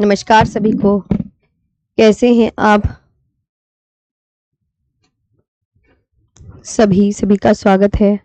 नमस्कार सभी को। कैसे हैं आप सभी का स्वागत है।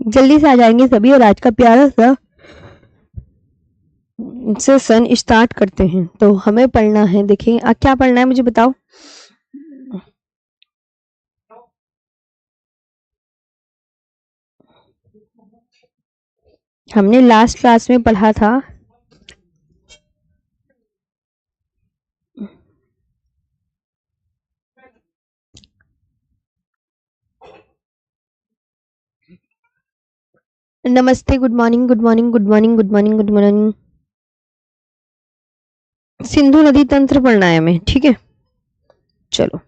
जल्दी से आ जाएंगे सभी और आज का प्यारा सा सेशन स्टार्ट करते हैं। तो हमें पढ़ना है, देखिए क्या पढ़ना है मुझे बताओ। हमने लास्ट क्लास में पढ़ा था नमस्ते, good morning, good morning, good morning, good morning, good morning. Sindhu नदी तंत्र पढ़ना है हमें, ठीक है। चलो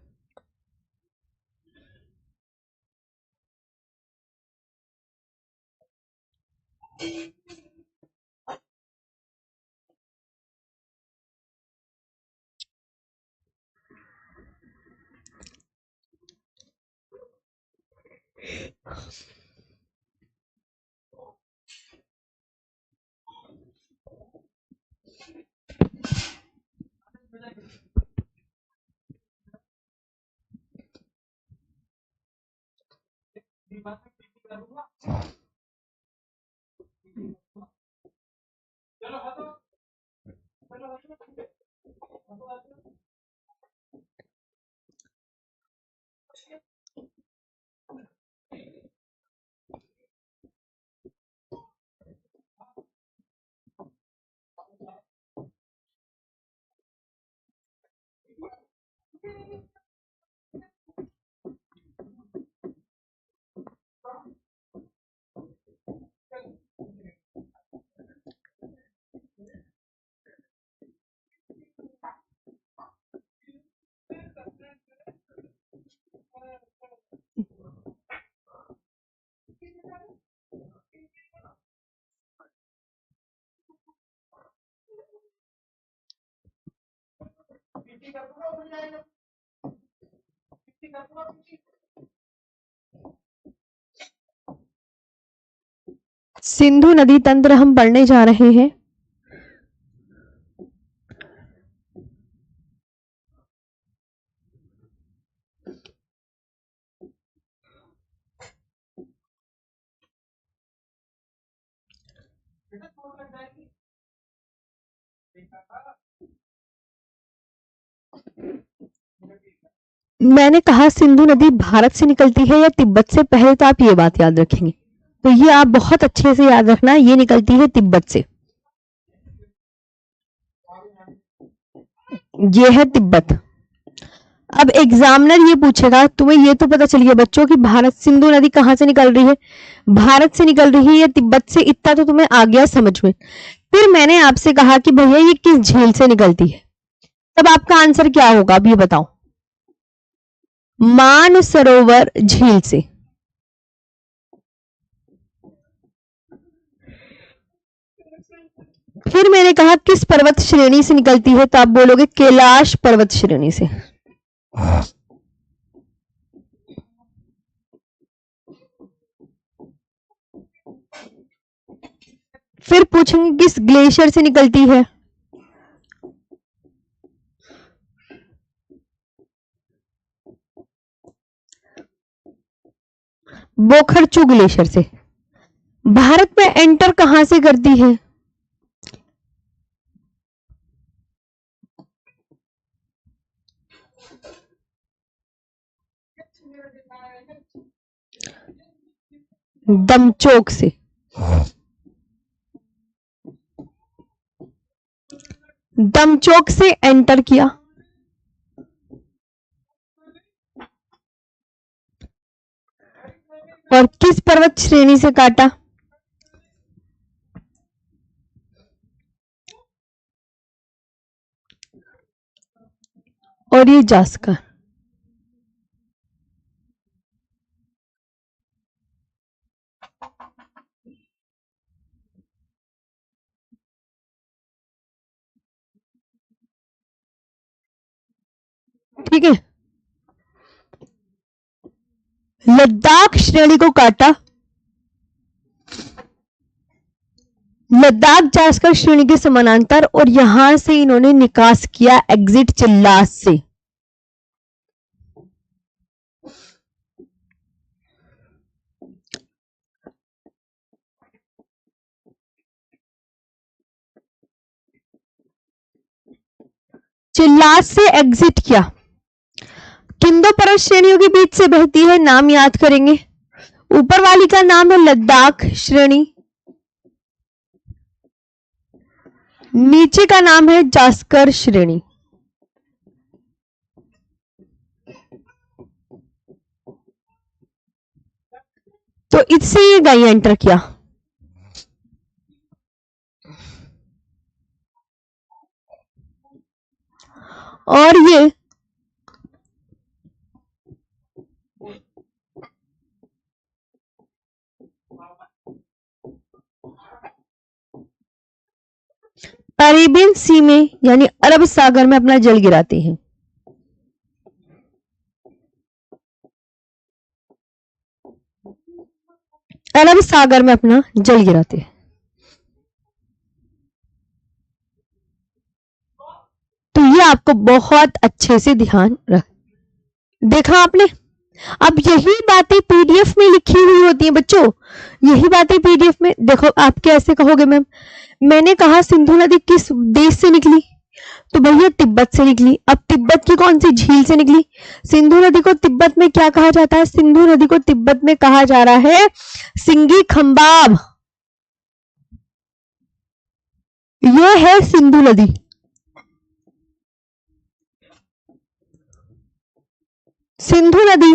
सिंधु नदी तंत्र हम पढ़ने जा रहे हैं। मैंने कहा सिंधु नदी भारत से निकलती है या तिब्बत से, पहले तो आप ये बात याद रखेंगे। तो ये आप बहुत अच्छे से याद रखना, ये निकलती है तिब्बत से। ये है तिब्बत। अब एग्जामिनर ये पूछेगा, तुम्हें ये तो पता चल गया बच्चों कि भारत सिंधु नदी कहां से निकल रही है, भारत से निकल रही है या तिब्बत से, इतना तो तुम्हें आ गया समझ में। फिर मैंने आपसे कहा कि भैया ये किस झील से निकलती है, तब आपका आंसर क्या होगा अब ये बताओ। मानसरोवर झील से। फिर मैंने कहा किस पर्वत श्रेणी से निकलती है, तो आप बोलोगे कैलाश पर्वत श्रेणी से। फिर पूछेंगे किस ग्लेशियर से निकलती है, बोखरचू ग्लेशियर से। भारत में एंटर कहां से करती है, दमचोक से। दमचोक से एंटर किया। और किस पर्वत श्रेणी से काटा, और ये जास्कर। ठीक है। लद्दाख श्रेणी को काटा, लद्दाख जास्कर श्रेणी के समानांतर, और यहां से इन्होंने निकास किया एग्जिट चिल्लास से। चिल्लास से एग्जिट किया। किन दो पर्वत श्रेणियों के बीच से बहती है, नाम याद करेंगे। ऊपर वाली का नाम है लद्दाख श्रेणी, नीचे का नाम है जास्कर श्रेणी। तो इससे ये गाय एंटर किया। और ये अरेबियन सी में यानी अरब सागर में अपना जल गिराते हैं। अरब सागर में अपना जल गिराते हैं। तो ये आपको बहुत अच्छे से ध्यान रख, देखा आपने। अब यही बातें पीडीएफ में लिखी हुई होती हैं बच्चों, यही बातें पीडीएफ में। देखो आप कैसे कहोगे मैम, मैंने कहा सिंधु नदी किस देश से निकली, तो भैया तिब्बत से निकली। अब तिब्बत की कौन सी झील से निकली? सिंधु नदी को तिब्बत में क्या कहा जाता है? सिंधु नदी को तिब्बत में कहा जा रहा है सिंगी खंबाब। यह है सिंधु नदी। सिंधु नदी,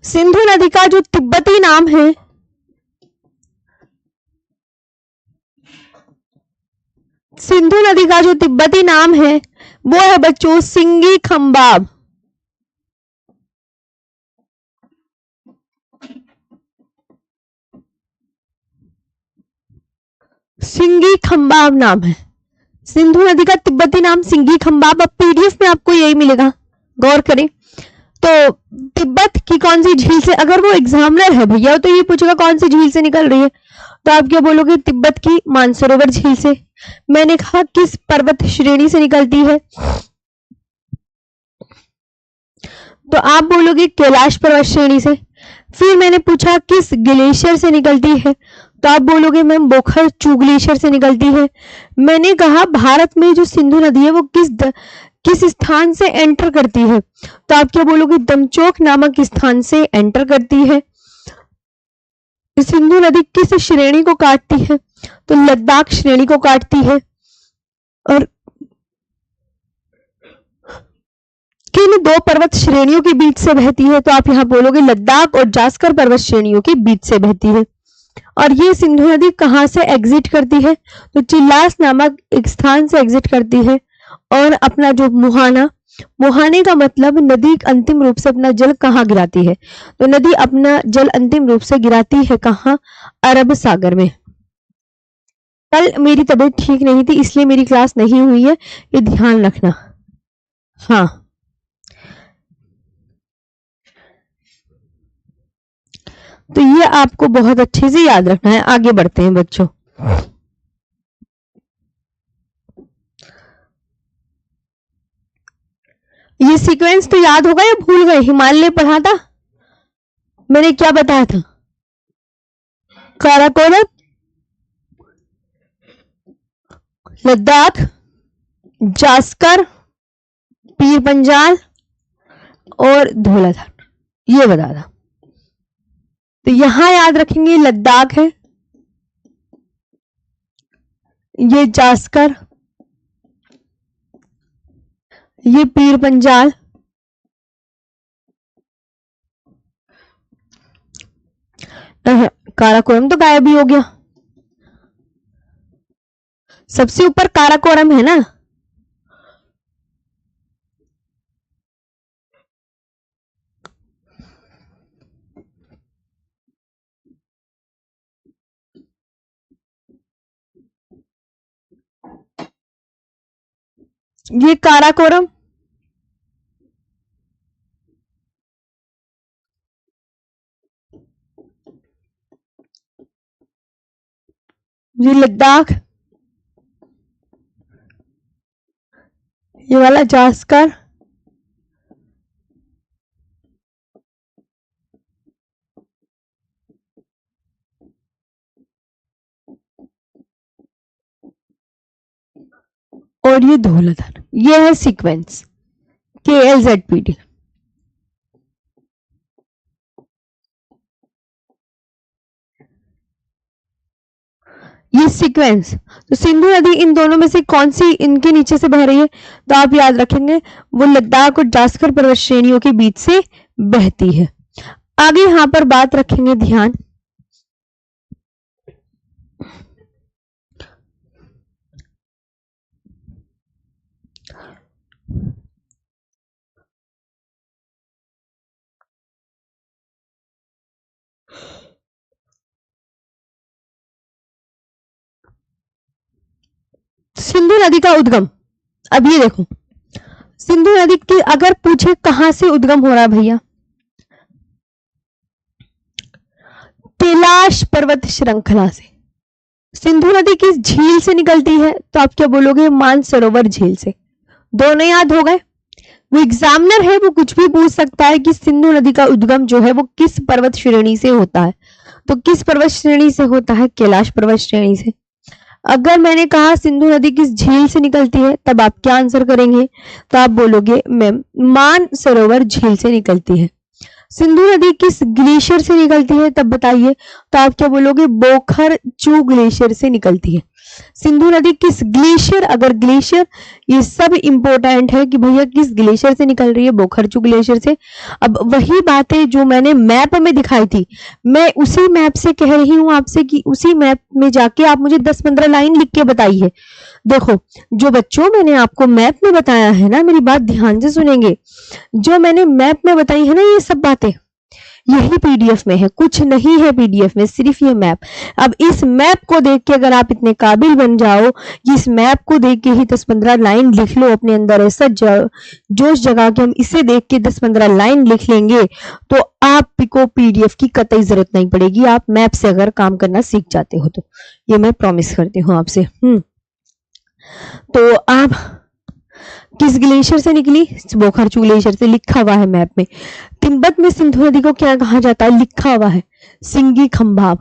सिंधु नदी का जो तिब्बती नाम है, सिंधु नदी का जो तिब्बती नाम है वो है बच्चों सिंगी खंबाब। सिंगी खंबाब नाम है सिंधु नदी का, तिब्बती नाम सिंगी खंबाब। अब पीडीएफ में आपको यही मिलेगा, गौर करें। तो तिब्बत की कौन सी झील से, अगर वो एग्जामिनर है भैया तो ये पूछेगा कौन सी झील से निकल रही है, तो आप क्या बोलोगे? तिब्बत की मानसरोवर झील से। मैंने कहा किस पर्वत श्रेणी से निकलती है, तो आप बोलोगे कैलाश पर्वत श्रेणी से। फिर मैंने पूछा किस ग्लेशियर से निकलती है, तो आप बोलोगे मैम बोखर चू ग्लेशियर से निकलती है। मैंने कहा भारत में जो सिंधु नदी है वो किस स्थान से एंटर करती है, तो आप क्या बोलोगे? दमचौक नामक स्थान से एंटर करती है। सिंधु नदी किस श्रेणी को काटती है, तो लद्दाख श्रेणी को काटती है। और किन दो पर्वत श्रेणियों के बीच से बहती है, तो आप यहां बोलोगे लद्दाख और जास्कर पर्वत श्रेणियों के बीच से बहती है। और ये सिंधु नदी कहां से एग्जिट करती है, तो चिल्लास नामक एक स्थान से एग्जिट करती है। और अपना जो मुहाना, मुहाने का मतलब नदी अंतिम रूप से अपना जल कहाँ गिराती है, तो नदी अपना जल अंतिम रूप से गिराती है कहाँ? अरब सागर में। कल मेरी तबीयत ठीक नहीं थी इसलिए मेरी क्लास नहीं हुई है, ये ध्यान रखना। हाँ, तो ये आपको बहुत अच्छे से याद रखना है। आगे बढ़ते हैं बच्चों। ये सीक्वेंस तो याद होगा या भूल गए? हिमालय पढ़ा था मैंने, क्या बताया था? काराकोरम, लद्दाख, जास्कर, पीर पंजाल और धौलाधार, ये बता था। तो यहां याद रखेंगे लद्दाख है, ये जास्कर, ये पीर पंजाल, काराकोरम तो गायब ही हो गया। सबसे ऊपर काराकोरम है ना, ये काराकोरम, ये लद्दाख, ये वाला जास्कर, और ये धौलाधार। ये है सीक्वेंस KLZPD। ये सीक्वेंस, तो सिंधु नदी इन दोनों में से कौन सी इनके नीचे से बह रही है? तो आप याद रखेंगे वो लद्दाख और जास्कर पर्वत श्रेणियों के बीच से बहती है। आगे यहां पर बात रखेंगे ध्यान, सिंधु नदी का उद्गम। अब ये देखो, सिंधु नदी की अगर पूछे कहां से उद्गम हो रहा है भैया, कैलाश पर्वत श्रृंखला से। सिंधु नदी किस झील से निकलती है? तो आप क्या बोलोगे? मानसरोवर झील से। दोनों याद हो गए। वो एग्जामिनर है, वो कुछ भी पूछ सकता है कि सिंधु नदी का उद्गम जो है वो किस पर्वत श्रेणी से होता है। तो किस पर्वत श्रेणी से होता है? कैलाश पर्वत श्रेणी से। अगर मैंने कहा सिंधु नदी किस झील से निकलती है, तब आप क्या आंसर करेंगे? तो आप बोलोगे मैम मानसरोवर झील से निकलती है। सिंधु नदी किस ग्लेशियर से निकलती है, तब बताइए। तो आप क्या बोलोगे? बोखरचू ग्लेशियर से निकलती है। सिंधु नदी किस ग्लेशियर, अगर ग्लेशियर, ये सब इंपॉर्टेंट है कि भैया किस ग्लेशियर से निकल रही है? बोखरचू ग्लेशियर से। अब वही बातें जो मैंने मैप में दिखाई थी, मैं उसी मैप से कह रही हूं आपसे कि उसी मैप में जाके आप मुझे 10-15 लाइन लिख के बताइए। देखो, जो बच्चों मैंने आपको मैप में बताया है ना, मेरी बात ध्यान से सुनेंगे, जो मैंने मैप में बताई है ना ये सब बातें, यही पीडीएफ में है, कुछ नहीं है पीडीएफ में, सिर्फ ये मैप। अब इस मैप को देख के अगर आप इतने काबिल बन जाओ, इस मैप को देख के ही 10-15 लाइन लिख लो अपने अंदर, ऐसा जोश जगा के हम इसे देख के 10-15 लाइन लिख लेंगे, तो आपको पीडीएफ की कतई जरूरत नहीं पड़ेगी, आप मैप से अगर काम करना सीख जाते हो तो। ये मैं प्रॉमिस करती हूँ आपसे। तो आप किस ग्लेशियर से निकली? बोखरचू ग्लेशियर से, लिखा हुआ है मैप में। तिब्बत में सिंधु नदी को क्या कहा जाता है? लिखा हुआ है सिंगी खंभाब,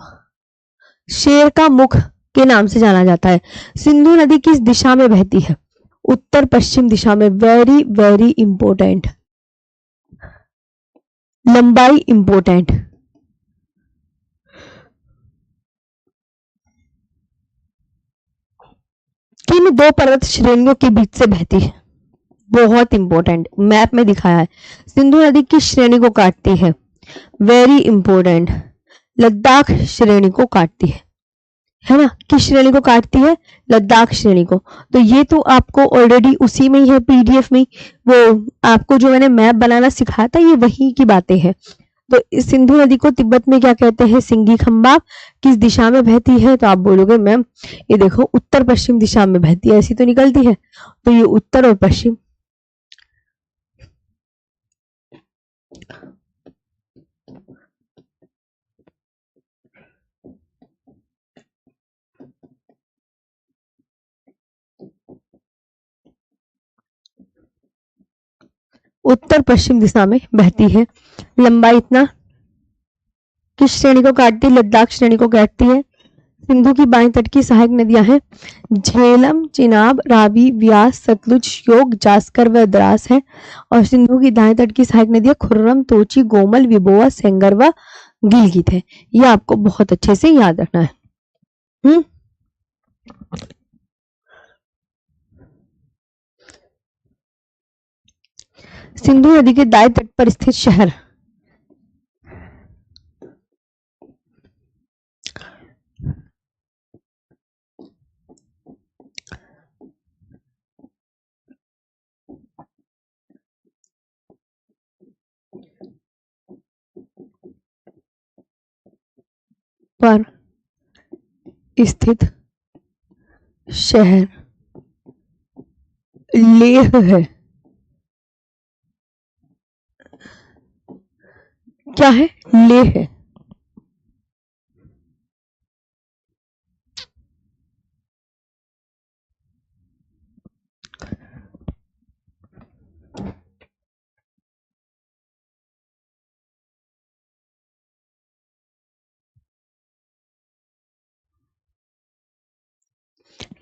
शेर का मुख के नाम से जाना जाता है। सिंधु नदी किस दिशा में बहती है? उत्तर पश्चिम दिशा में। वेरी वेरी इंपॉर्टेंट, लंबाई इंपॉर्टेंट। किन दो पर्वत श्रेणियों के बीच से बहती है? बहुत इंपॉर्टेंट, मैप में दिखाया है। सिंधु नदी किस श्रेणी को काटती है? वेरी इंपॉर्टेंट, लद्दाख श्रेणी को काटती है ना? किस श्रेणी को काटती है? लद्दाख श्रेणी को। तो ये तो आपको ऑलरेडी उसी में ही है, पीडीएफ में, वो आपको जो मैंने मैप बनाना सिखाया था, ये वही की बातें हैं। तो इस सिंधु नदी को तिब्बत में क्या कहते हैं? सिंगी खंबाब। किस दिशा में बहती है? तो आप बोलोगे मैम ये देखो उत्तर पश्चिम दिशा में बहती है, ऐसी तो निकलती है। तो ये उत्तर और पश्चिम। उत्तर पश्चिम दिशा में बहती है। लंबाई इतना। किस श्रेणी को काटती है? लद्दाख श्रेणी को काटती है। सिंधु की बाएं तट की सहायक नदियां हैं झेलम, चिनाब, रावी, व्यास, सतलुज, श्योक, जास्कर व द्रास है। और सिंधु की दाएं तट की सहायक नदियां खुर्रम, तोची, गोमल, विबोआ, सेंगर व गिलगित है। ये आपको बहुत अच्छे से याद रखना है। सिंधु नदी के दाएं तट पर स्थित शहर। पर स्थित शहर लेह है। क्या है? लेह है।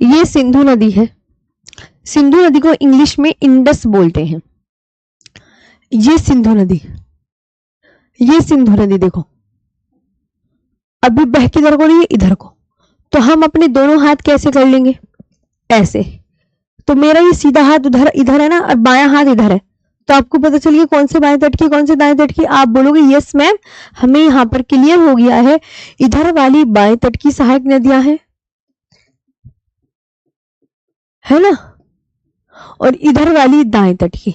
ये सिंधु नदी है। सिंधु नदी को इंग्लिश में इंडस बोलते हैं। ये सिंधु नदी, ये सिंधु नदी देखो अभी बह किधर को रही है, इधर को। तो हम अपने दोनों हाथ कैसे कर लेंगे, ऐसे। तो मेरा ये सीधा हाथ उधर इधर है ना, और बायां हाथ इधर है। तो आपको पता चलिए कौन से बाएं तट की, कौन से दाएं तट की। आप बोलोगे यस मैम, हमें यहाँ पर क्लियर हो गया है, इधर वाली बाएं तट की सहायक नदियां हैं, है ना, और इधर वाली दाएं तट की,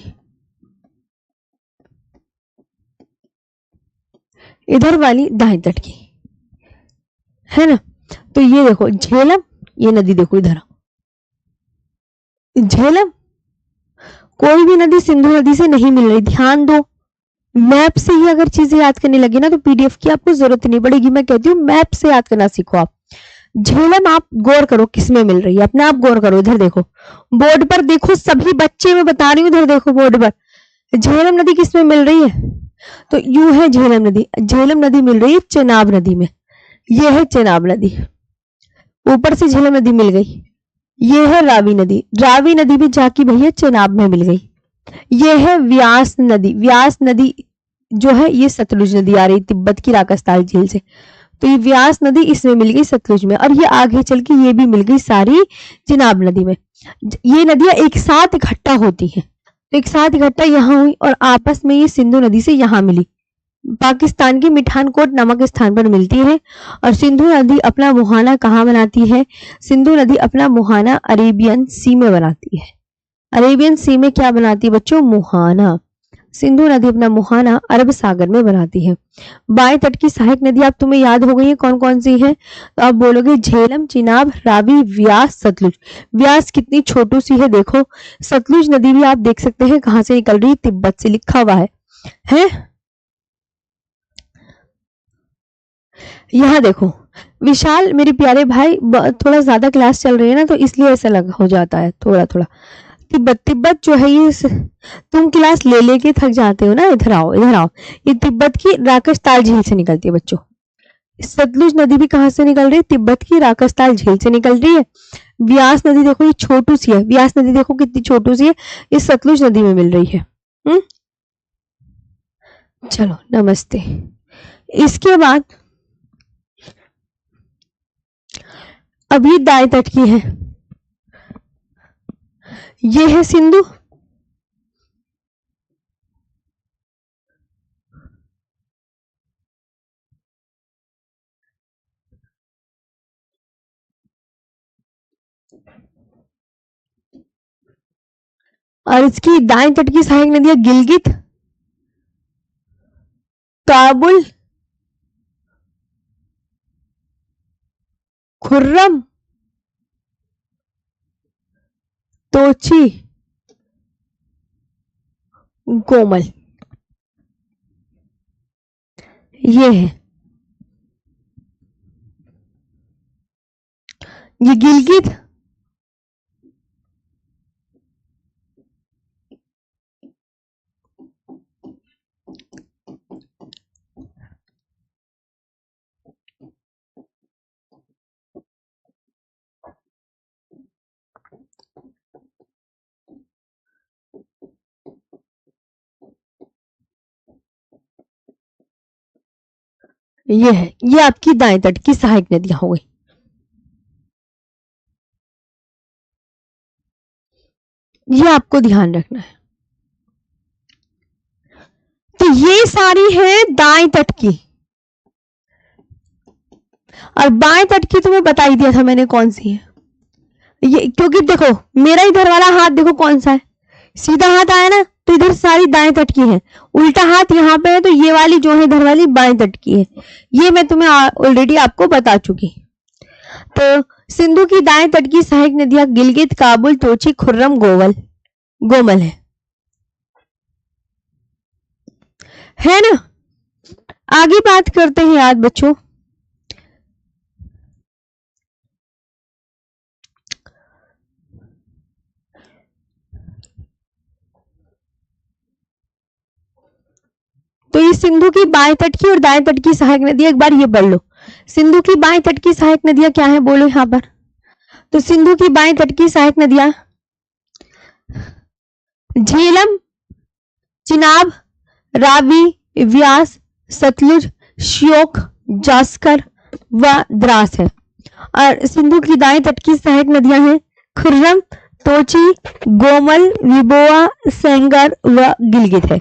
इधर वाली दाएं तट की, है ना। तो ये देखो झेलम, ये नदी देखो इधर झेलम, कोई भी नदी सिंधु नदी से नहीं मिल रही। ध्यान दो, मैप से ही अगर चीजें याद करने लगे ना तो पीडीएफ की आपको जरूरत नहीं पड़ेगी। मैं कहती हूँ मैप से याद करना सीखो आप। झेलम आप गौर करो किसमें मिल रही है, अपने आप गौर करो। इधर देखो बोर्ड पर, देखो सभी बच्चे, मैं बता रही हूँ, इधर देखो बोर्ड पर झेलम नदी किसमें मिल रही है। तो यू है झेलम नदी, झेलम नदी मिल रही है चेनाब नदी में। ये है चेनाब नदी, ऊपर से झेलम नदी मिल गई। ये है रावी नदी, रावी नदी भी जाके भैया चेनाब में मिल गई। ये है व्यास नदी, व्यास नदी जो है ये सतलुज नदी आ रही तिब्बत की राकस्ताल झील से। तो ये व्यास नदी इसमें मिल गई सतलुज में, और ये आगे चल के ये भी मिल गई सारी चिनाब नदी में। ये नदियां एक साथ इकट्ठा होती हैं, तो एक साथ इकट्ठा यहाँ हुई और आपस में ये सिंधु नदी से यहाँ मिली, पाकिस्तान के मिठानकोट नामक स्थान पर मिलती है। और सिंधु नदी अपना मुहाना कहाँ बनाती है, सिंधु नदी अपना मुहाना अरेबियन सी में बनाती है। अरेबियन सी में क्या बनाती है बच्चों, मुहाना। सिंधु नदी अपना मुहाना अरब सागर में बनाती है। बाएं तट की सहायक नदी आप तुम्हें याद हो गई है कौन कौन सी है, तो आप बोलोगे झेलम, चिनाब, रावी, व्यास, सतलुज। व्यास कितनी छोटू सी है देखो। सतलुज नदी भी आप देख सकते हैं कहां से निकल रही है, तिब्बत से लिखा हुआ है? यहाँ देखो विशाल मेरे प्यारे भाई, थोड़ा ज्यादा क्लास चल रही है ना तो इसलिए ऐसा लग हो जाता है थोड़ा थोड़ा। तिब्बत, तिब्बत जो है ये तुम क्लास ले लेके थक जाते हो ना, इधर आओ इधर आओ। ये तिब्बत की राकस्ताल झील से निकलती है बच्चों। सतलुज नदी भी कहां से निकल रही है, तिब्बत की राकस्ताल झील से निकल रही है। व्यास नदी देखो ये छोटू सी है, व्यास नदी देखो कितनी छोटू सी है, ये सतलुज नदी में मिल रही है। चलो नमस्ते। इसके बाद अभी दाएं तट की है, ये है सिंधु, और इसकी दाएं तट की सहायक नदियां गिलगित, काबुल, खुर्रम, तोची, कोमल, ये है। ये गिलगित, ये है, ये आपकी दाएं तट की सहायक नदियां हो गई। ये आपको ध्यान रखना है। तो ये सारी है दाएं तट की, और बाएं तट की तुम्हें बता ही दिया था मैंने कौन सी है। ये क्योंकि देखो मेरा इधर वाला हाथ देखो कौन सा है, सीधा हाथ आया ना, तो इधर सारी दाएं तट की है। उल्टा हाथ यहाँ पे है तो ये वाली जो है इधर वाली बाएं तट की है। ये मैं तुम्हें ऑलरेडी आपको बता चुकी। तो सिंधु की दाएं तट की सहायक नदियां गिलगित, काबुल, तोची, खुर्रम, गोमल है ना। आगे बात करते हैं याद बच्चों। तो ये सिंधु की बाएं तट की और दाएं तट की सहायक नदियां एक बार ये पढ़ लो। सिंधु की बाएं तट की सहायक नदियां क्या है बोलो यहाँ पर, तो सिंधु की बाएं तट की सहायक नदियां झेलम, चिनाब, रावी, व्यास, सतलुज, श्योक, जास्कर व द्रास है। और सिंधु की दाएं तट की सहायक नदियां हैं खुर्रम, तोची, गोमल, विबोआ, सेंगर व गिलगित है।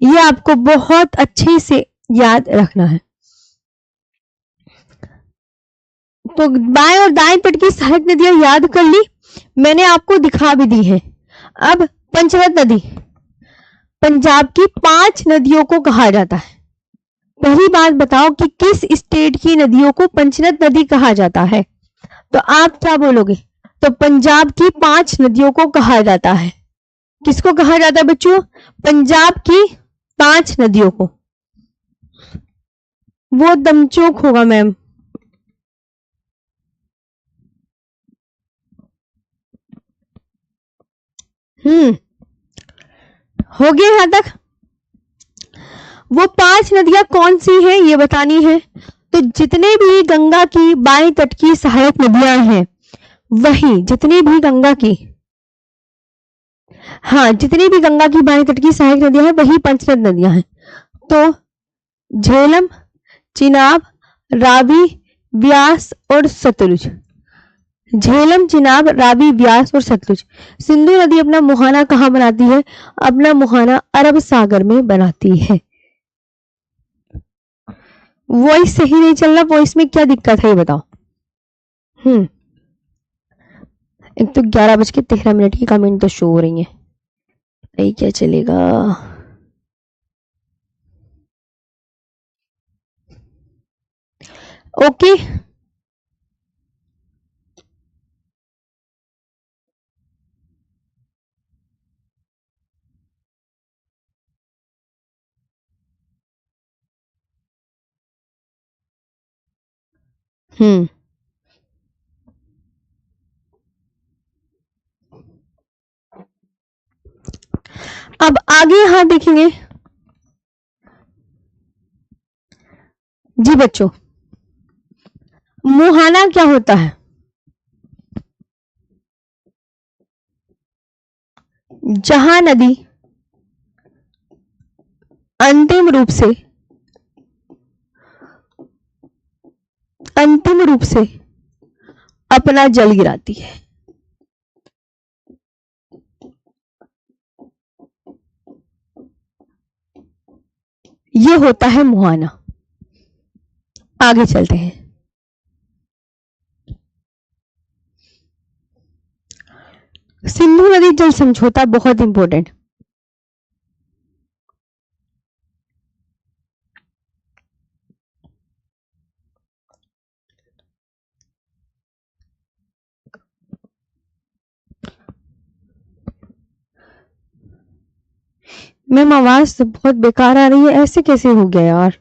ये आपको बहुत अच्छे से याद रखना है। तो बाएं और दाएं तट की सहायक नदियां याद कर ली, मैंने आपको दिखा भी दी है। अब पंचरत्न नदी, पंजाब की 5 नदियों को कहा जाता है। पहली बात बताओ कि किस स्टेट की नदियों को पंचरत्न नदी कहा जाता है? तो आप क्या बोलोगे? तो पंजाब की 5 नदियों को कहा जाता है। किसको कहा जाता है बच्चों? पंजाब की 5 नदियों को। वो दमचोक होगा मैम। हो गया यहां तक? वो 5 नदियां कौन सी हैं ये बतानी है। तो जितने भी गंगा की बाएं तट की सहायक नदियां हैं, वही जितनी भी गंगा की, हाँ जितनी भी गंगा की बाएं तट की सहायक नदियां हैं वही पंचरत्न नदियां हैं। तो झेलम, चिनाब, रावी, व्यास और सतलुज। झेलम, चिनाब, रावी, व्यास और सतलुज। सिंधु नदी अपना मुहाना कहाँ बनाती है? अपना मुहाना अरब सागर में बनाती है। वॉइस सही नहीं चल रहा, वॉइस में क्या दिक्कत है ये बताओ। एक तो 11:13 की कमेंट तो शो हो रही है, नहीं क्या चलेगा। ओके अब आगे यहां देखेंगे जी बच्चों, मुहाना क्या होता है? जहां नदी अंतिम रूप से अपना जल गिराती है। ये होता है मुहाना। आगे चलते हैं। सिंधु नदी जल समझौता बहुत इंपॉर्टेंट। मैम आवाज तो बहुत बेकार आ रही है, ऐसे कैसे हो गया यार?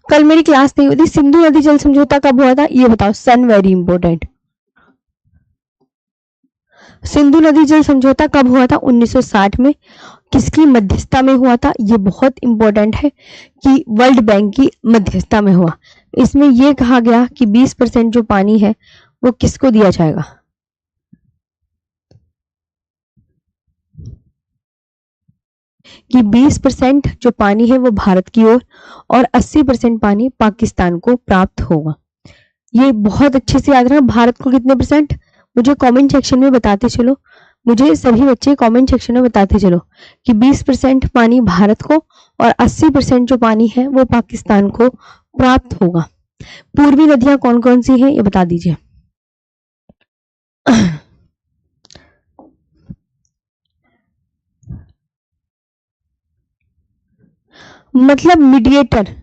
कल मेरी क्लास नहीं हुई थी। सिंधु नदी जल समझौता कब हुआ था ये बताओ, सन वेरी इंपॉर्टेंट। सिंधु नदी जल समझौता कब हुआ था? 1960 में। किसकी मध्यस्थता में हुआ था? ये बहुत इंपॉर्टेंट है कि वर्ल्ड बैंक की मध्यस्थता में हुआ। इसमें यह कहा गया कि 20% जो पानी है वो किसको दिया जाएगा? कि 20% जो पानी है वो भारत की ओर और 80% पानी पाकिस्तान को प्राप्त होगा। ये बहुत अच्छे से याद रखना। भारत को कितने परसेंट? मुझे कमेंट सेक्शन में बताते चलो, मुझे सभी बच्चे कमेंट सेक्शन में बताते चलो कि 20% पानी भारत को और 80% जो पानी है वो पाकिस्तान को प्राप्त होगा। पूर्वी नदियां कौन कौन सी हैं ये बता दीजिए। मतलब मीडिएटर,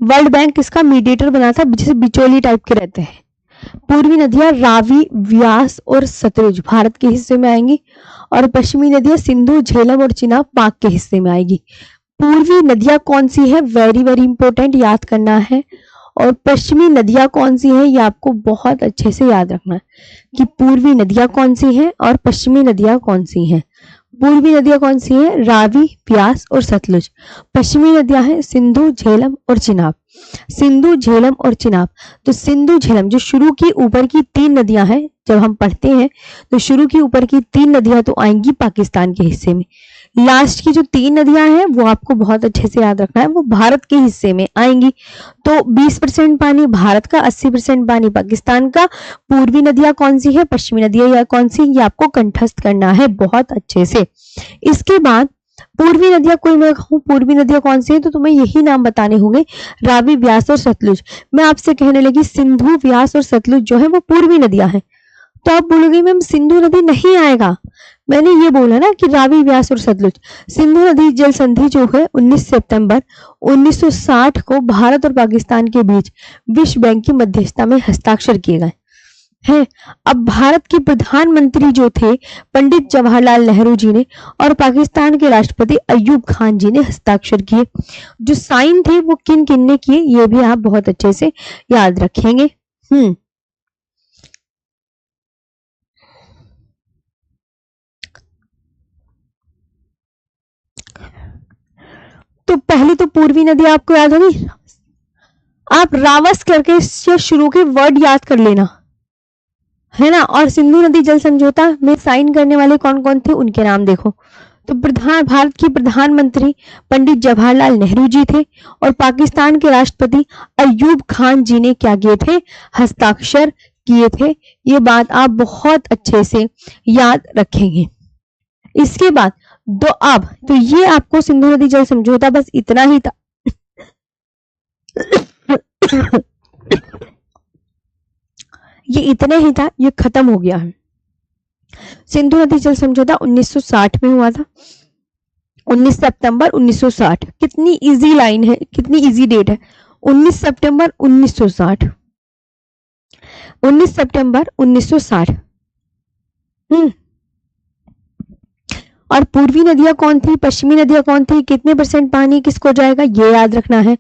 वर्ल्ड बैंक इसका मीडिएटर बना था, जैसे बिचौली टाइप के रहते हैं। पूर्वी नदियां रावी, व्यास और सतलुज भारत के हिस्से में आएंगी और पश्चिमी नदियां सिंधु, झेलम और चिनाब पाक के हिस्से में आएगी। पूर्वी नदियां कौन सी है? वेरी वेरी इंपॉर्टेंट, याद करना है। और पश्चिमी नदियां कौन सी है ये आपको बहुत अच्छे से याद रखना है कि पूर्वी नदियां कौन सी हैं और पश्चिमी नदियां कौन सी हैं। पूर्वी नदियां कौन सी है? रावी, ब्यास और सतलुज। पश्चिमी नदियां हैं सिंधु, झेलम और चिनाब। सिंधु, झेलम और चिनाब। तो सिंधु, झेलम जो शुरू की ऊपर की 3 नदियां हैं, जब हम पढ़ते हैं तो शुरू की ऊपर की 3 नदियां तो आएंगी पाकिस्तान के हिस्से में। लास्ट की जो 3 नदियां हैं वो आपको बहुत अच्छे से याद रखना है, वो भारत के हिस्से में आएंगी। तो 20% पानी भारत का, 80% पानी पाकिस्तान का। पूर्वी नदियां कौन सी है, पश्चिमी नदियां या कौन सी, ये आपको कंठस्थ करना है बहुत अच्छे से। इसके बाद पूर्वी नदियां, कोई मैं कहूँ पूर्वी नदियां कौन सी है तो तुम्हें यही नाम बताने होंगे, रावी, व्यास और सतलुज। मैं आपसे कहने लगी सिंधु, व्यास और सतलुज जो है वो पूर्वी नदियां हैं, तो आप बोलोगे मैम सिंधु नदी नहीं आएगा। मैंने ये बोला ना कि रावी, व्यास और सतलुज। सिंधु नदी जल संधि जो है 19 सितंबर 1960 को भारत और पाकिस्तान के बीच विश्व बैंक की मध्यस्थता में हस्ताक्षर किए गए हैं। अब भारत के प्रधानमंत्री जो थे पंडित जवाहरलाल नेहरू जी ने और पाकिस्तान के राष्ट्रपति अयूब खान जी ने हस्ताक्षर किए। जो साइन थे वो किन किन ने किए ये भी आप बहुत अच्छे से याद रखेंगे। तो पहली तो पूर्वी नदी आपको याद होगी, आप रावस करके शुरू के वर्ड याद कर लेना, है ना। और सिंधु नदी जल समझौता में साइन करने वाले कौन कौन थे उनके नाम देखो। तो भारत के प्रधानमंत्री पंडित जवाहरलाल नेहरू जी थे और पाकिस्तान के राष्ट्रपति अयूब खान जी ने क्या किए थे, हस्ताक्षर किए थे। ये बात आप बहुत अच्छे से याद रखेंगे। इसके बाद दो अब तो ये आपको सिंधु नदी जल समझौता बस इतना ही था। ये इतना ही था, ये खत्म हो गया है। सिंधु नदी जल समझौता 1960 में हुआ था, 19 सितंबर 1960। कितनी इजी लाइन है, कितनी इजी डेट है, 19 सितंबर 1960, 19 सितंबर 1960। और पूर्वी नदियां कौन थी, पश्चिमी नदियां कौन थी, कितने % पानी किसको जाएगा ये याद रखना है,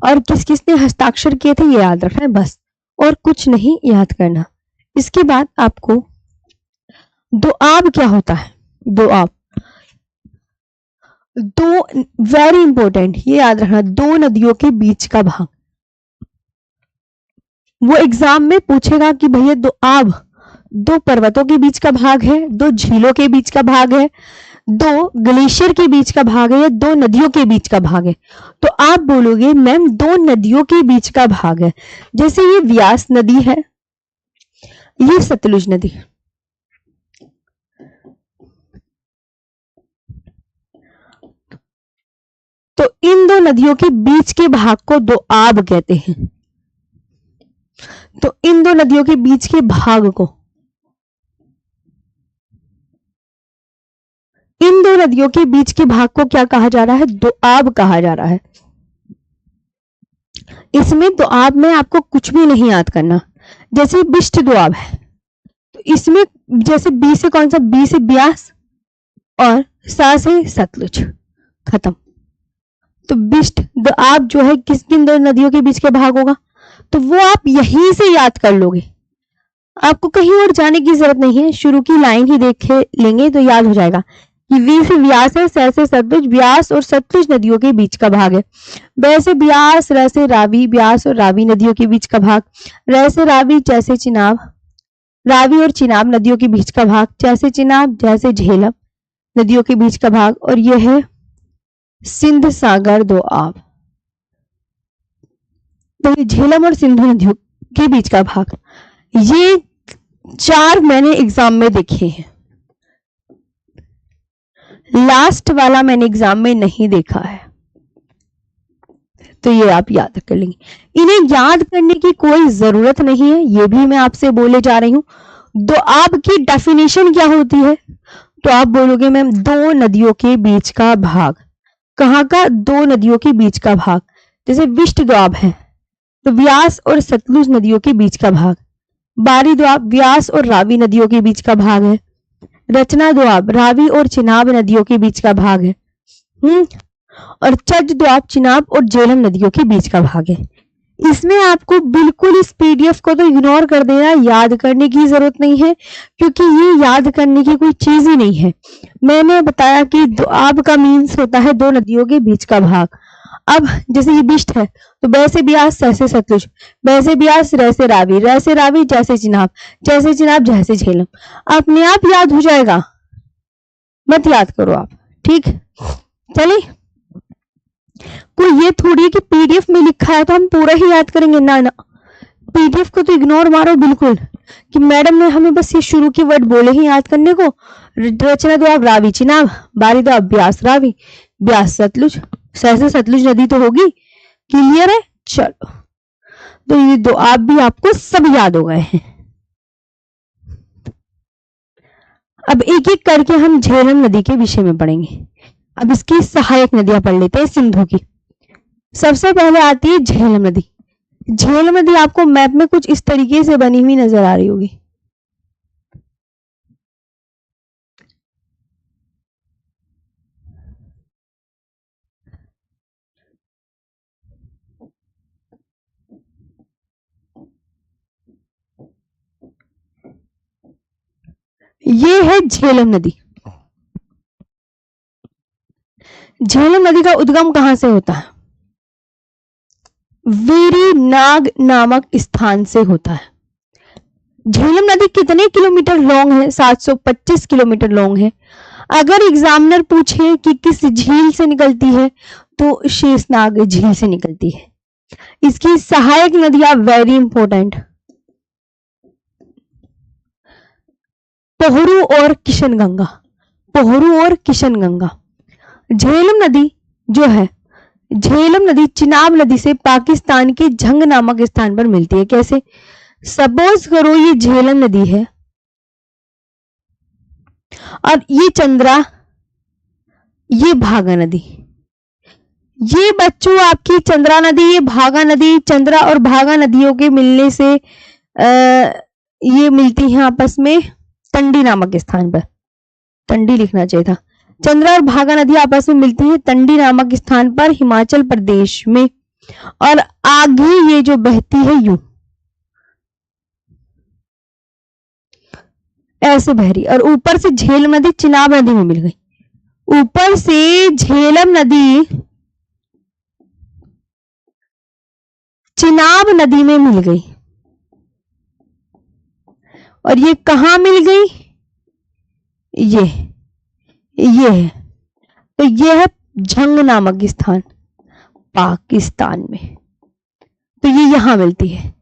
और किस किसने हस्ताक्षर किए थे ये याद रखना है बस, और कुछ नहीं याद करना। इसके बाद आपको दोआब क्या होता है, दोआब, दो वेरी इंपॉर्टेंट ये याद रखना, दो नदियों के बीच का भाग। वो एग्जाम में पूछेगा कि भैया दोआब दो पर्वतों के बीच का भाग है, दो झीलों के बीच का भाग है, दो ग्लेशियर के बीच का भाग है, या दो नदियों के बीच का भाग है। तो आप बोलोगे मैम दो नदियों के बीच का भाग है। जैसे ये व्यास नदी है, ये सतलुज नदी, तो इन दो नदियों के बीच के भाग को दोआब कहते हैं। तो इन दो नदियों के बीच के भाग को, इन दो नदियों के बीच के भाग को क्या कहा जा रहा है, दोआब कहा जा रहा है। इसमें दोआब में आपको कुछ भी नहीं याद करना। जैसे बिष्ट दोआब है तो इसमें जैसे बी से कौन सा, बी से ब्यास और सा से सतलुज, खत्म। तो बिष्ट दोआब जो है किस किन दो नदियों के बीच के भाग होगा, तो वो आप यहीं से याद कर लोगे, आपको कहीं और जाने की जरूरत नहीं है, शुरू की लाइन ही देख लेंगे तो याद हो जाएगा कि वी से व्यास है, स से सतलुज, व्यास और सतलुज नदियों के बीच का भाग है। ब से ब्यास, र से रावी, ब्यास और रावी नदियों के बीच का भाग। र से रावी, जैसे चिनाब, रावी और चिनाब नदियों के बीच का भाग, जैसे चिनाब, जैसे झेलम नदियों के बीच का भाग। और यह है सिंध सागर दोआब, तो ये झेलम और सिंधु नदियों के बीच का भाग। ये 4 मैंने एग्जाम में देखे हैं, लास्ट वाला मैंने एग्जाम में नहीं देखा है, तो ये आप याद कर लेंगे। इन्हें याद करने की कोई जरूरत नहीं है, ये भी मैं आपसे बोले जा रही हूं। दोआब की डेफिनेशन क्या होती है, तो आप बोलोगे मैम दो नदियों के बीच का भाग। कहाँ का, दो नदियों के बीच का भाग। जैसे विष्ट दोआब है तो व्यास और सतलुज नदियों के बीच का भाग। बारी दोआब व्यास और रावी नदियों के बीच का भाग है। रचना दोआब रावी और चिनाब नदियों के बीच का भाग है। और चज दोआब चिनाब और झेलम नदियों के बीच का भाग है। इसमें आपको बिल्कुल इस पीडीएफ को तो इग्नोर कर देना, याद करने की जरूरत नहीं है, क्योंकि ये याद करने की कोई चीज ही नहीं है। मैंने बताया कि दोआब का मीन्स होता है दो नदियों के बीच का भाग। अब जैसे ये बिष्ट है तो बै से ब्यास, स से सतलुज, बै से ब्यास, र से रावी, र से रावी, जैसे चिनाब, जैसे चिनाब, जैसे झेलम। अपने आप याद हो जाएगा, मत याद करो आप, ठीक। चलिए, कोई ये थोड़ी है कि पीडीएफ में लिखा है तो हम पूरा ही याद करेंगे, ना ना, पीडीएफ को तो इग्नोर मारो बिल्कुल, कि मैडम ने हमें बस ये शुरू की वर्ड बोले ही याद करने को। रचना दोआब रावी चिनाब, बारी दोआब ब्यास रावी, ब्यास सतलुज, से सतलुज नदी तो होगी। क्लियर है? चलो, तो ये दोआब भी आपको सब याद हो गए हैं। अब एक एक करके हम झेलम नदी के विषय में पढ़ेंगे। अब इसकी सहायक नदियां पढ़ लेते हैं सिंधु की। सबसे पहले आती है झेलम नदी। झेलम नदी आपको मैप में कुछ इस तरीके से बनी हुई नजर आ रही होगी। ये है झेलम नदी। झेलम नदी का उद्गम कहां से होता है? वेरी नाग नामक स्थान से होता है। झेलम नदी कितने किलोमीटर लॉन्ग है? 725 किलोमीटर लॉन्ग है। अगर एग्जामिनर पूछे कि किस झील से निकलती है तो शेषनाग झील से निकलती है। इसकी सहायक नदियां वेरी इंपॉर्टेंट, पोहरू और किशनगंगा, पोहरू और किशनगंगा। झेलम नदी जो है, झेलम नदी चिनाब नदी से पाकिस्तान के झंग नामक स्थान पर मिलती है। कैसे? सपोज करो ये झेलम नदी है और ये चंद्रा, ये भागा नदी। ये बच्चों आपकी चंद्रा नदी, ये भागा नदी, चंद्रा और भागा नदियों के मिलने से ये मिलती हैं आपस में तंडी नामक स्थान पर। तंडी लिखना चाहिए था। चंद्रा और भागा नदी आपस में मिलती है तंडी नामक स्थान पर हिमाचल प्रदेश में, और आगे ये जो बहती है यूं ऐसे बह रही, और ऊपर से झेलम नदी चिनाब नदी में मिल गई। ऊपर से झेलम नदी चिनाब नदी में मिल गई, और ये कहां मिल गई? ये है, तो ये है झंग नामक स्थान पाकिस्तान में, तो ये यहां मिलती है।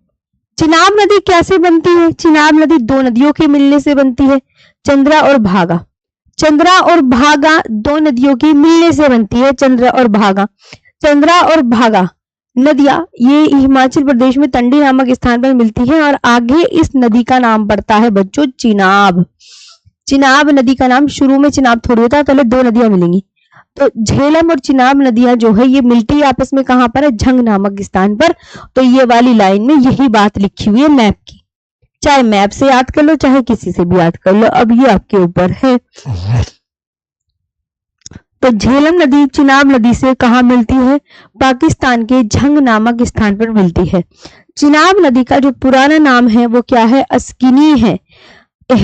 चिनाब नदी कैसे बनती है? चिनाब नदी दो नदियों के मिलने से बनती है, चंद्रा और भागा। चंद्रा और भागा दो नदियों की मिलने से बनती है, चंद्रा और भागा। चंद्रा और भागा नदियां ये हिमाचल प्रदेश में तंडी नामक स्थान पर मिलती है, और आगे इस नदी का नाम पड़ता है बच्चों चिनाब। चिनाब नदी का नाम, शुरू में चिनाब थोड़ी होता है, पहले दो नदियां मिलेंगी। तो झेलम और चिनाब नदियां जो है ये मिलती है आपस में कहां पर है? झंग नामक स्थान पर। तो ये वाली लाइन में यही बात लिखी हुई है मैप की। चाहे मैप से याद कर लो, चाहे किसी से भी याद कर लो, अब ये आपके ऊपर है। तो झेलम नदी चिनाब नदी से कहां मिलती है? पाकिस्तान के झंग नामक स्थान पर मिलती है। चिनाब नदी का जो पुराना नाम है वो क्या है? अस्किनी है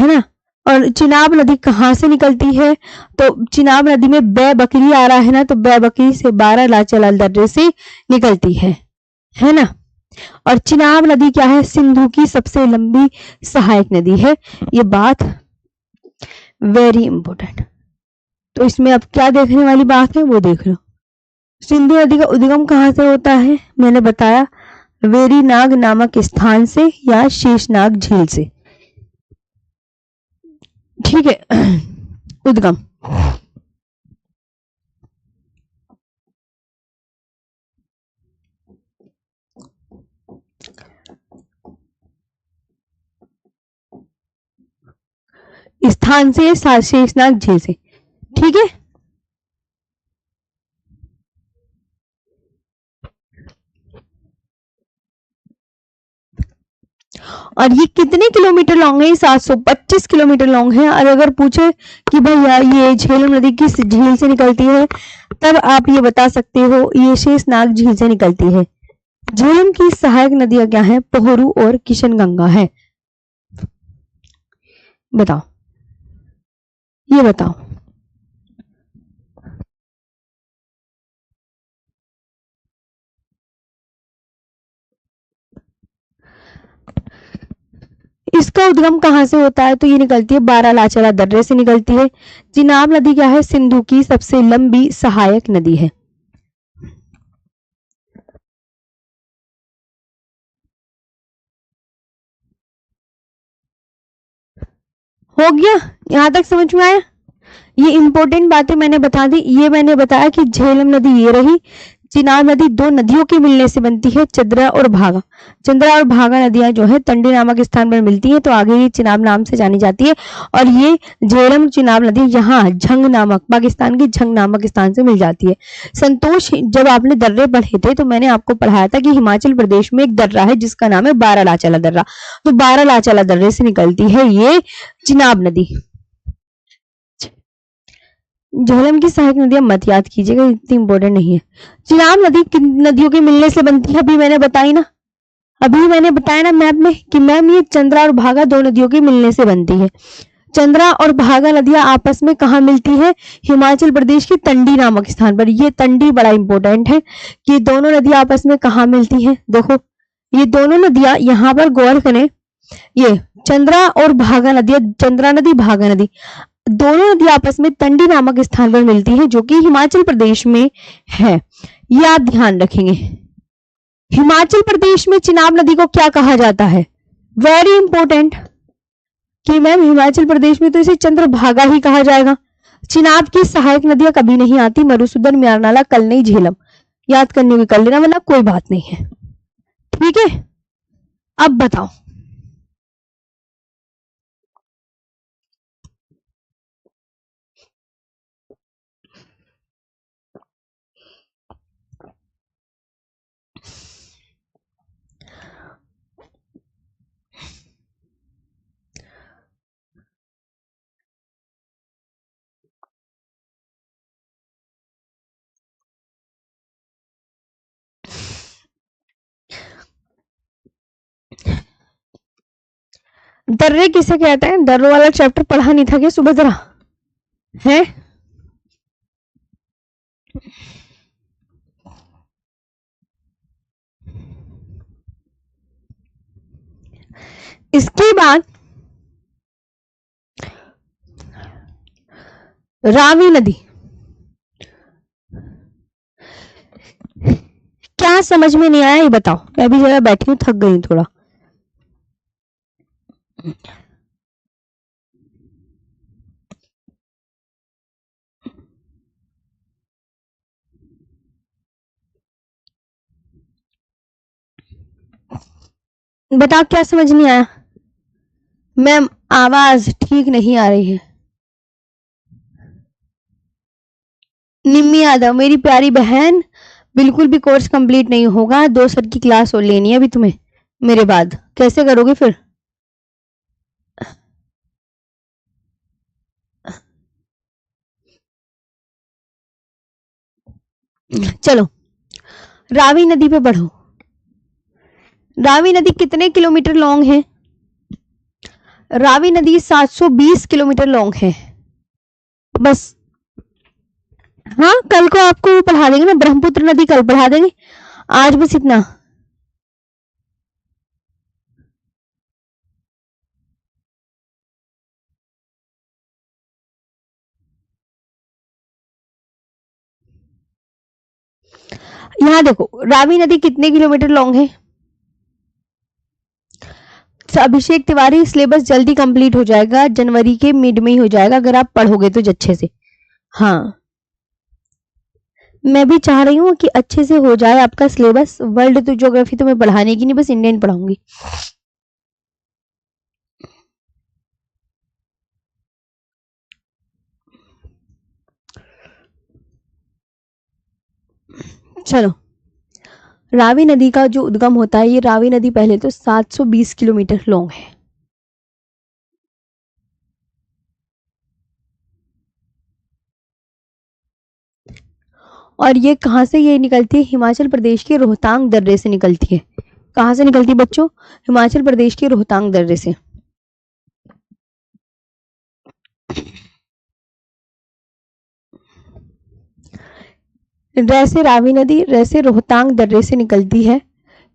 ना। और चिनाब नदी कहां से निकलती है? तो चिनाब नदी में बै बकरी आ रहा है ना, तो बै बकरी से 12 लाचलाल दर्रे से निकलती है ना। और चिनाब नदी क्या है? सिंधु की सबसे लंबी सहायक नदी है। ये बात वेरी इंपॉर्टेंट। तो इसमें अब क्या देखने वाली बात है वो देख लो। सिंधु नदी का उद्गम कहां से होता है? मैंने बताया वेरी नाग नामक स्थान से या शेषनाग झील से। ठीक है, उद्गम। स्थान से शेषनाग झील से, ठीक है। और ये कितने किलोमीटर लॉन्ग है? 725 किलोमीटर लॉन्ग है। और अगर पूछे कि भैया ये झेलम नदी किस झील से निकलती है, तब आप ये बता सकते हो ये शेषनाग झील से निकलती है। झेलम की सहायक नदियां क्या है? पोहरू और किशनगंगा है। बताओ, ये बताओ। इसका उद्गम कहाँ से होता है? तो ये निकलती है बारालाचाला दर्रे से निकलती है। चिनाब नदी क्या है? सिंधु की सबसे लंबी सहायक नदी है। हो गया? यहां तक समझ में आया? ये इंपॉर्टेंट बातें मैंने बता दी। ये मैंने बताया कि झेलम नदी ये रही। चिनाब नदी दो नदियों के मिलने से बनती है, चंद्रा और भागा। चंद्रा और भागा नदियां जो है तंडी नामक स्थान पर मिलती है, तो आगे ये चिनाब नाम से जानी जाती है। और ये झेलम चिनाब नदी यहाँ झंग नामक, पाकिस्तान के झंग नामक स्थान से मिल जाती है। संतोष, जब आपने दर्रे पढ़े थे तो मैंने आपको पढ़ाया था कि हिमाचल प्रदेश में एक दर्रा है जिसका नाम है बारालाचाला दर्रा। तो बारालाचाला दर्रे से निकलती है ये चिनाब नदी। झेलम की सहायक नदियां मत याद कीजिएगा, इतनी इंपॉर्टेंट नहीं है। चिनाब नदी किन नदियों के मिलने से बनती है? अभी मैंने बताई ना, अभी मैंने बताया ना मैप में कि मैम ये चंद्रा और भागा दो नदियों के मिलने से बनती है। चंद्रा और भागा नदियां आपस में कहाँ मिलती है? हिमाचल प्रदेश के तंडी नामक स्थान पर। ये तंडी बड़ा इंपॉर्टेंट है कि दोनों नदियां आपस में कहाँ मिलती हैं। देखो, ये दोनों नदियां यहाँ पर गौर करें, ये चंद्रा और भागा नदियां, चंद्रा नदी भागा नदी दोनों नदी आपस में तंडी नामक स्थान पर मिलती है जो कि हिमाचल प्रदेश में है। ये आप ध्यान रखेंगे। हिमाचल प्रदेश में चिनाब नदी को क्या कहा जाता है? वेरी इंपॉर्टेंट कि मैम हिमाचल प्रदेश में तो इसे चंद्रभागा ही कहा जाएगा। चिनाब की सहायक नदियां कभी नहीं आती, मधुसूदन, म्यारनाला, कलनई, झेलम। याद करने की कर लेना, वरना कोई बात नहीं है। ठीक है, अब बताओ। दर्रे किसे कहते हैं? दर्रों वाला चैप्टर पढ़ा नहीं था क्या सुबह जरा? है? इसके बाद रावी नदी। क्या समझ में नहीं आया ये बताओ? मैं भी जरा बैठी हूँ, थक गई हूँ थोड़ा। बताओ क्या समझ नहीं आया? मैम आवाज ठीक नहीं आ रही है। निम्मी यादव, मेरी प्यारी बहन, बिल्कुल भी कोर्स कंप्लीट नहीं होगा। 2 सर की क्लास और लेनी है अभी तुम्हें मेरे बाद। कैसे करोगे फिर? चलो रावी नदी पे बढ़ो। रावी नदी कितने किलोमीटर लॉन्ग है? रावी नदी 720 किलोमीटर लॉन्ग है। बस, हाँ कल को आपको पढ़ा देंगे ना, ब्रह्मपुत्र नदी कल पढ़ा देंगे। आज बस इतना। यहाँ देखो रावी नदी कितने किलोमीटर लॉन्ग है? अभिषेक तिवारी, सिलेबस जल्दी कंप्लीट हो जाएगा, जनवरी के मिड में ही हो जाएगा अगर आप पढ़ोगे तो अच्छे से। हाँ, मैं भी चाह रही हूँ कि अच्छे से हो जाए आपका सिलेबस। वर्ल्ड तो ज्योग्राफी तो मैं पढ़ाने की नहीं, बस इंडियन पढ़ाऊंगी। चलो, रावी नदी का जो उद्गम होता है, ये रावी नदी पहले तो 720 किलोमीटर लॉन्ग है। और ये कहाँ से ये निकलती है? हिमाचल प्रदेश के रोहतांग दर्रे से निकलती है। कहाँ से निकलती है बच्चों? हिमाचल प्रदेश के रोहतांग दर्रे से। रैसे रावी नदी रैसे रोहतांग दर्रे से निकलती है।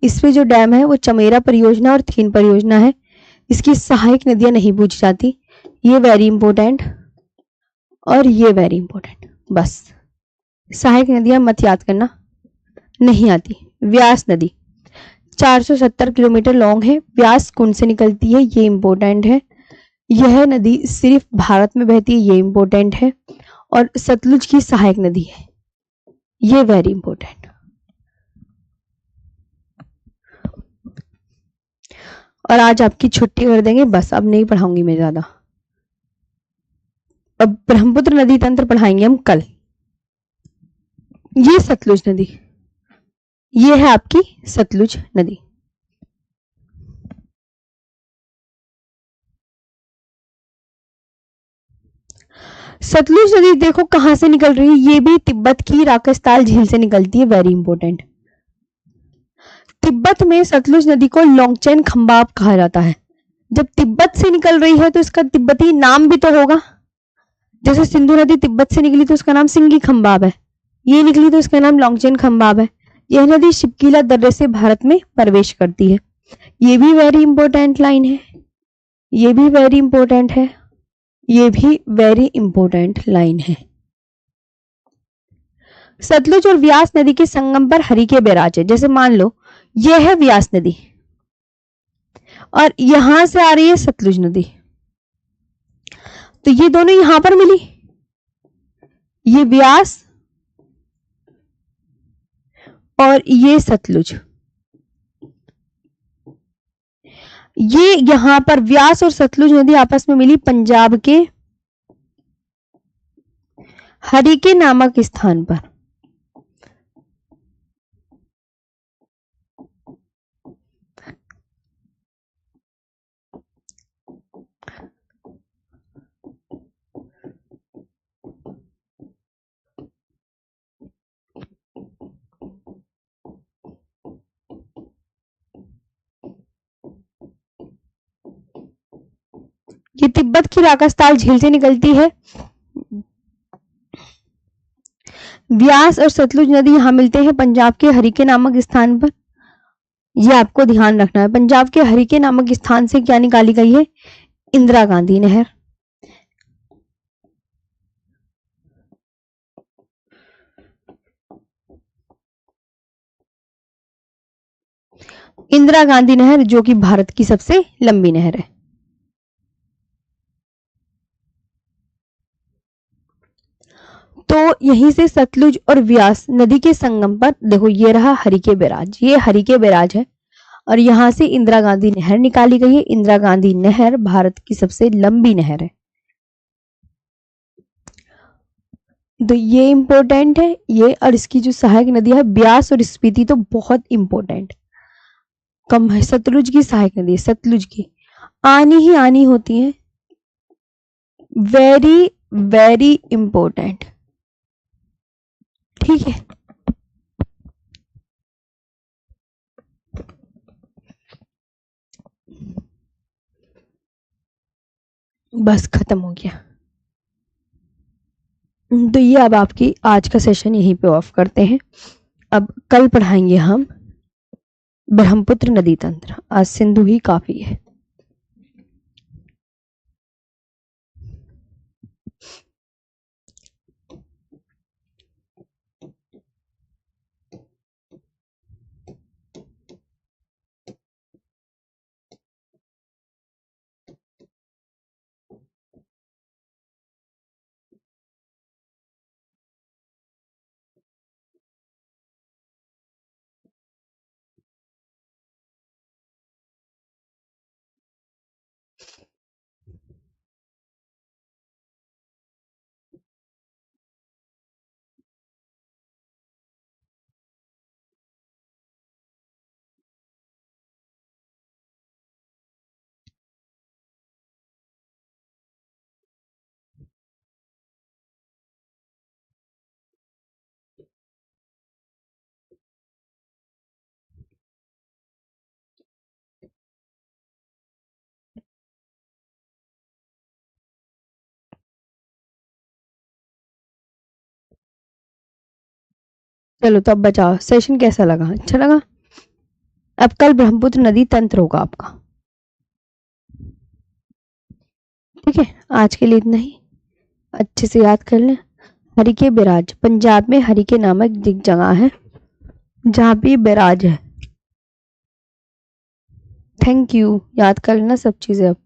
इसमें जो डैम है वो चमेरा परियोजना और थीन परियोजना है। इसकी सहायक नदियां नहीं पूछी जाती। ये वेरी इंपॉर्टेंट और ये वेरी इंपॉर्टेंट। बस सहायक नदियां मत याद करना, नहीं आती। व्यास नदी 470 किलोमीटर लॉन्ग है। व्यास कुंड से निकलती है, ये इंपॉर्टेंट है। यह नदी सिर्फ भारत में बहती है, ये इंपॉर्टेंट है। और सतलुज की सहायक नदी है, ये वेरी इंपॉर्टेंट। और आज आपकी छुट्टी कर देंगे, बस अब नहीं पढ़ाऊंगी मैं ज्यादा। अब ब्रह्मपुत्र नदी तंत्र पढ़ाएंगे हम कल। ये सतलुज नदी, ये है आपकी सतलुज नदी। सतलुज नदी देखो कहां से निकल रही है, ये भी तिब्बत की राकसताल झील से निकलती है, वेरी इंपॉर्टेंट। तिब्बत में सतलुज नदी को लोंगचेन खंबाब कहा जाता है। जब तिब्बत से निकल रही है तो इसका तिब्बती नाम भी तो होगा। जैसे सिंधु नदी तिब्बत से निकली तो उसका नाम सिंगी खंबाब है, ये निकली तो इसका नाम लोंगचेन खंबाब है। यह नदी शिपकीला दर्रे से भारत में प्रवेश करती है। ये भी वेरी इंपॉर्टेंट लाइन है, ये भी वेरी इंपॉर्टेंट है, ये भी वेरी इंपॉर्टेंट लाइन है। सतलुज और व्यास नदी के संगम पर हरिके बैराज है। जैसे मान लो यह है व्यास नदी और यहां से आ रही है सतलुज नदी, तो ये दोनों यहां पर मिली, ये व्यास और ये सतलुज। ये यहां पर व्यास और सतलुज नदी आपस में मिली पंजाब के हरिके नामक स्थान पर। ये तिब्बत की राकसताल झील से निकलती है। व्यास और सतलुज नदी यहां मिलते हैं पंजाब के हरिके नामक स्थान पर। ये आपको ध्यान रखना है। पंजाब के हरिके नामक स्थान से क्या निकाली गई है? इंदिरा गांधी नहर। इंदिरा गांधी नहर जो कि भारत की सबसे लंबी नहर है। तो यहीं से सतलुज और व्यास नदी के संगम पर देखो ये रहा हरिके बैराज, ये हरिके बैराज है और यहां से इंदिरा गांधी नहर निकाली गई है। इंदिरा गांधी नहर भारत की सबसे लंबी नहर है। तो ये इंपॉर्टेंट है, ये और इसकी जो सहायक नदी है ब्यास और स्पीति तो बहुत इंपॉर्टेंट कम है। सतलुज की सहायक नदी है, सतलुज की आनी ही आनी होती है, वेरी वेरी इंपॉर्टेंट। ठीक है, बस खत्म हो गया। तो ये अब आपकी आज का सेशन यहीं पे ऑफ करते हैं। अब कल पढ़ाएंगे हम ब्रह्मपुत्र नदी तंत्र। आज सिंधु ही काफी है। चलो तो अब बचाओ, सेशन कैसा लगा? अच्छा लगा? अब कल ब्रह्मपुत्र नदी तंत्र होगा आपका। ठीक है, आज के लिए इतना ही। अच्छे से याद कर लें। हरिके बिराज, पंजाब में हरिके नामक एक जगह है जहाँ पे बिराज है। थैंक यू, याद कर लेना सब चीजें अब।